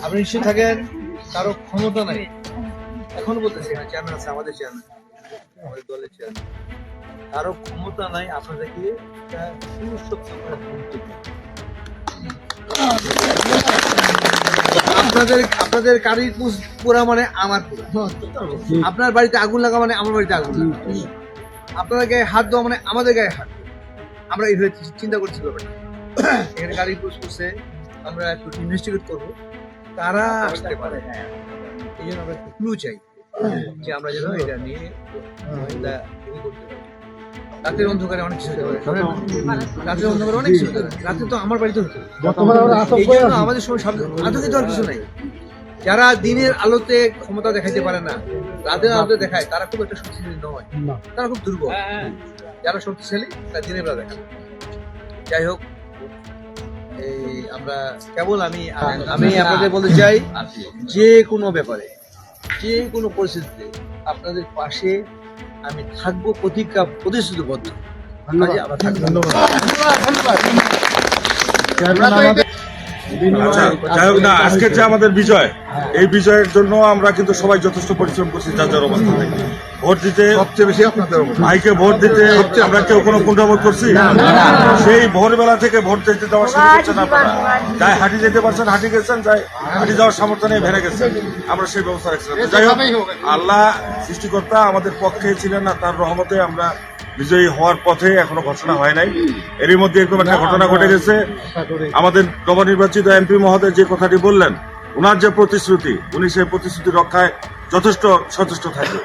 আপনি নিশ্চয় থাকেন, কারো ক্ষমতা নাই। এখন বলতেছি না, চেয়ারম্যান আছে, আমাদের চেয়ারম্যান, আমাদের দলের চেয়ারম্যান, কারো ক্ষমতা নাই আপনাদেরকে একটা সুশক্ত করে তুলতে দিতে। আপনাদের গাড়ি পোড়া মানে আমার পোড়া, আপনার বাড়িতে আগুন লাগা মানে আমার বাড়িতে আগুন লাগা, আপনাদের গায়ে হাত দেওয়া মানে আমাদের গায়ে হাত। আমরা এইভাবে চিন্তা করছি ব্যাপারটা। এখানে গাড়ি পুশ করছে, আমরা একটু ইনভেস্টিগেট করবো কারা আসতে পারে। এই জন্য আমরা একটু ক্লু চাই যে আমরা যেন এটা নিয়ে করতে পারি। রাতের অন্ধকারে অনেক কিছু হতে পারে, রাতের অন্ধকারে অনেক কিছু হতে পারে। রাতে তো আমার বাড়িতে হতো, এই জন্য আমাদের সময় আতঙ্কিত হওয়ার কিছু নাই। যারা দিনের আলোতে ক্ষমতা দেখাইতে পারে না, রাতের আলোতে দেখায়, তারা খুব একটা শক্তিশালী নয়, তারা খুব দুর্বল। যারা শক্তিশালী তারা দিনের বেলা দেখায়। যাই হোক, এই আমরা কেবল আমি আপনাদের বলতে চাই, যে কোনো ব্যাপারে, যে কোনো পরিস্থিতিতে আপনাদের পাশে আমি থাকবো, প্রতিশ্রুতিবদ্ধ। আবার থাকবো। আচ্ছা, যাই হোক না, আজকের যে আমাদের বিজয়, এই বিজয়ের জন্য আমরা কিন্তু সবাই যথেষ্ট পরিশ্রম করছি যার যার অবস্থা থেকে। ভোট দিতে সবচেয়ে বেশি আপনাদের ভাইকে ভোট দিতে আমরা কেউ কোনো কুণ্ঠাবোধ করছি? সেই ভোরবেলা থেকে ভোট দিতে দেওয়া শুরু করছেন আপনারা। যাই হাঁটি যেতে পারছেন হাঁটি গেছেন, যাই হাঁটি যাওয়ার সামর্থ্য নিয়ে ভেড়ে গেছেন, আমরা সেই ব্যবস্থা রাখছিলাম। যাই হোক, আল্লাহ সৃষ্টিকর্তা আমাদের পক্ষে ছিলেন না, তার রহমতে আমরা বিজয়ী হওয়ার পথে এখনো ঘোষণা হয় নাই। এরই মধ্যে এরকম একটা ঘটনা ঘটে গেছে। আমাদের নবনির্বাচিত এমপি মহোদয় যে কথাটি বললেন, ওনার যে প্রতিশ্রুতি, উনি সেই প্রতিশ্রুতি রক্ষায় যথেষ্ট সচেষ্ট থাকে।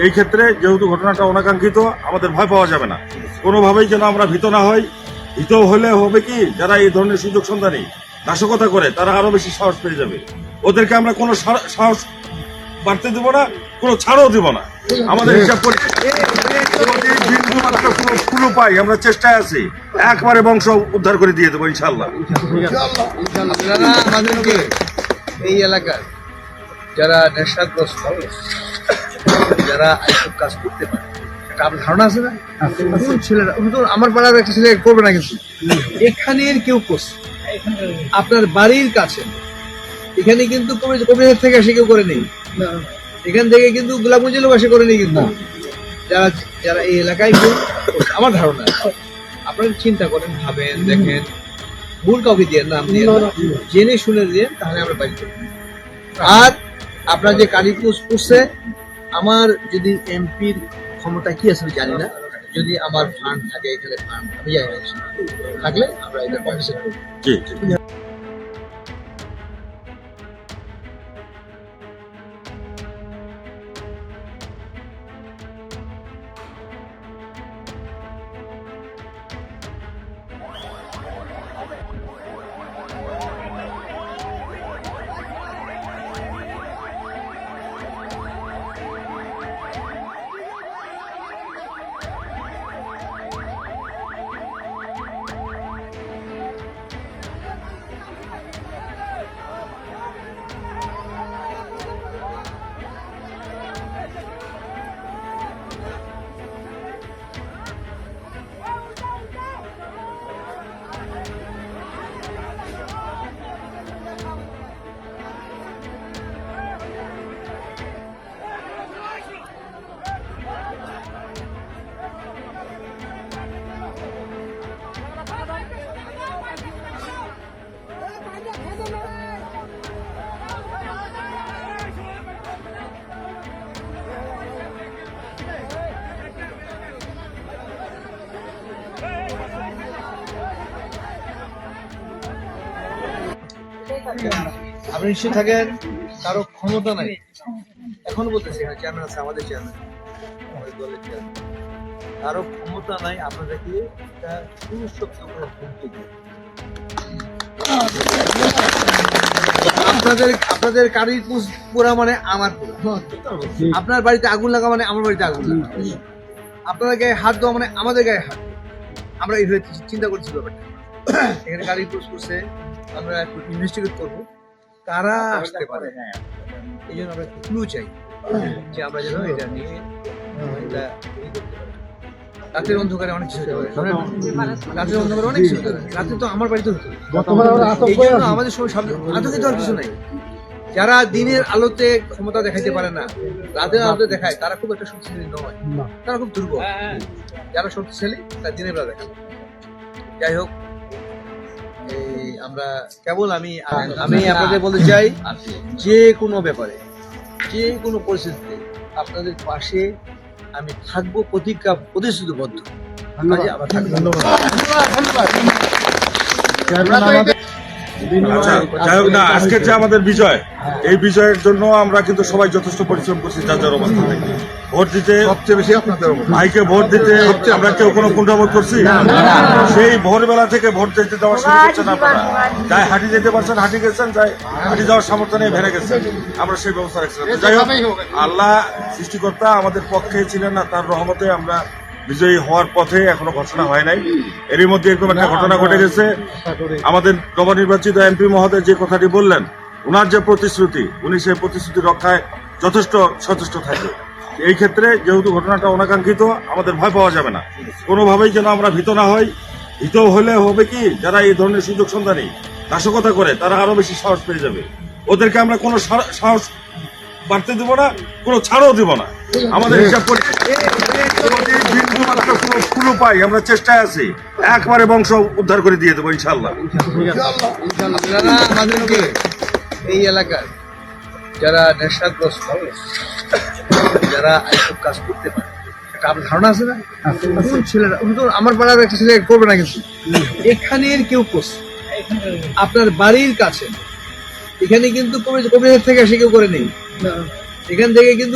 এই ক্ষেত্রে যেহেতু ঘটনাটা অনাকাঙ্ক্ষিত, আমাদের ভয় পাওয়া যাবে না, কোনোভাবেই যেন আমরা ভীত না হই। ভীত হলে হবে কি, যারা এই ধরনের সুযোগ সন্ধানী নাশকতা করে তারা আরো বেশি সাহস পেয়ে যাবে। ওদেরকে আমরা কোনো সাহস বাড়তে দেবো না, কোনো ছাড়ও দিব না। আমাদের হিসাব করে বিন্দু মাত্র কোনো পাই, আমরা চেষ্টায় আছি, একবারে বংশ উদ্ধার করে দিয়ে দেবো ইনশাল্লাহ। আপনারা আমাদেরকে এই এলাকার যারা নেশাগ্রস্ত, যারা এইসব কাজ করতে পারে, একটা আপনার ধারণা আছে না? ছেলেরা, আমার পাড়ার একটা ছেলে করবে না, কিন্তু এখানের কেউ করছে, আপনার বাড়ির কাছে, এখানে কিন্তু কবির থেকে এসে কেউ করে নেই, এখান থেকে কিন্তু গোলাপগঞ্জের লোক এসে করে নেই। কিন্তু যারা যারা এই এলাকায় কেউ করছে, আমার ধারণা, আপনারা চিন্তা করেন, ভাবেন, দেখেন, ভুল কাউকে দিয়ে নাম দিয়ে জেনে শুনে দিয়ে, তাহলে আমরা বাড়ি করবো। আর আপনার যে কালীপুজ করছে, আমার যদি এমপির ক্ষমতা কি আছে আমি জানি না, যদি আমার ফান্ড থাকে, এখানে ফান্ড আমি জানি না, থাকলে আমরা এটা কম্পেনসেট করবো। আপনি নিশ্চয় থাকেন, কারো ক্ষমতা নাই। এখন বলতেছি না, চেয়ারম্যান আছে, আমাদের চেয়ারম্যান, আমাদের দলের চেয়ারম্যান, কারো ক্ষমতা নাই আপনাদেরকে একটা সুশক্ত করে তুলতে দিতে। আপনাদের গাড়ি পোড়া মানে আমার পোড়া, আপনার বাড়িতে আগুন লাগা মানে আমার বাড়িতে আগুন লাগা, আপনাদের গায়ে হাত দেওয়া মানে আমাদের গায়ে হাত। আমরা এইভাবে চিন্তা করছি ব্যাপারটা। এখানে গাড়ি পুশ করছে, আমরা একটু ইনভেস্টিগেট করবো কারা আসতে পারে। এই জন্য আমরা একটু ক্লু চাই যে আমরা যেন এটা নিয়ে করতে পারি। রাতের অন্ধকারে অনেক কিছু হতে পারে, শোনেন? রাতের অন্ধকারে অনেক কিছু হতে পারে। রাতে তো আমার বাড়িতে হতো। এই জন্য আমাদের সময় আতঙ্কিত হওয়ার কিছু নাই। যারা দিনের আলোতে ক্ষমতা দেখাইতে পারে না, রাতের আলোতে দেখায়, তারা খুব একটা শক্তিশালী নয়, তারা খুব দুর্বল। যারা শক্তিশালী তারা দিনের বেলা দেখায়। যাই হোক, এই আমরা কেবল আমি আপনাদের বলতে চাই, যে কোনো ব্যাপারে, যে কোনো পরিস্থিতিতে আপনাদের পাশে আমি থাকবো, প্রতিশ্রুতিবদ্ধ। কাজে আবার থাকবো। আচ্ছা, যাই হোক না, আজকের যে আমাদের বিজয়, এই বিজয়ের জন্য আমরা কিন্তু সবাই যথেষ্ট পরিশ্রম করছি যার যার অবস্থা থেকে। ভোট দিতে সবচেয়ে বেশি আপনাদের ভাইকে ভোট দিতে আমরা কেউ কোনো কুণ্ঠাবোধ করছি? সেই ভোরবেলা থেকে ভোট দিতে যাওয়া শুরু করছেন আপনারা। যাই হাঁটি যেতে পারছেন হাঁটি গেছেন, যাই হাঁটি যাওয়ার সামর্থ্য নিয়ে ভেড়ে গেছেন, আমরা সেই ব্যবস্থা রাখছিলাম। যাই হোক, আল্লাহ সৃষ্টিকর্তা আমাদের পক্ষে ছিলেন না, তার রহমতে আমরা বিজয়ী হওয়ার পথে এখনো ঘোষণা হয় নাই। এরই মধ্যে এরকম একটা ঘটনা ঘটে গেছে। আমাদের নবনির্বাচিত এমপি মহোদয় যে কথাটি বললেন, ওনার যে প্রতিশ্রুতি, উনি সেই প্রতিশ্রুতি রক্ষায় যথেষ্ট সচেষ্ট থাকে। এই ক্ষেত্রে যেহেতু ঘটনাটা অনাকাঙ্ক্ষিত, আমাদের ভয় পাওয়া যাবে না, কোনোভাবেই যেন আমরা ভীত না হই। ভীত হলে হবে কি, যারা এই ধরনের সুযোগ সন্ধানী নাশকতা করে তারা আরো বেশি সাহস পেয়ে যাবে। ওদেরকে আমরা কোনো সাহস বাড়তে দেবো না, কোনো ছাড়ও দিব না। আমাদের হিসাব করে পুরো পাই, আমরা চেষ্টায় আছি, একবারে বংশ উদ্ধার করে দিয়ে দেবো ইনশাল্লাহ। আপনারা আমাদেরকে এই এলাকার যারা নেশাগ্রস্ত, যারা এইসব কাজ করতে পারে, একটা আপনার ধারণা আছে না? কোন ছেলেরা, উনি তো আমার পাড়ার একটা ছেলে করবে না, কিন্তু এখানের কেউ করছে, আপনার বাড়ির কাছে। এখানে কিন্তু কবির থেকে এসে কেউ করে নেই, এখান থেকে কিন্তু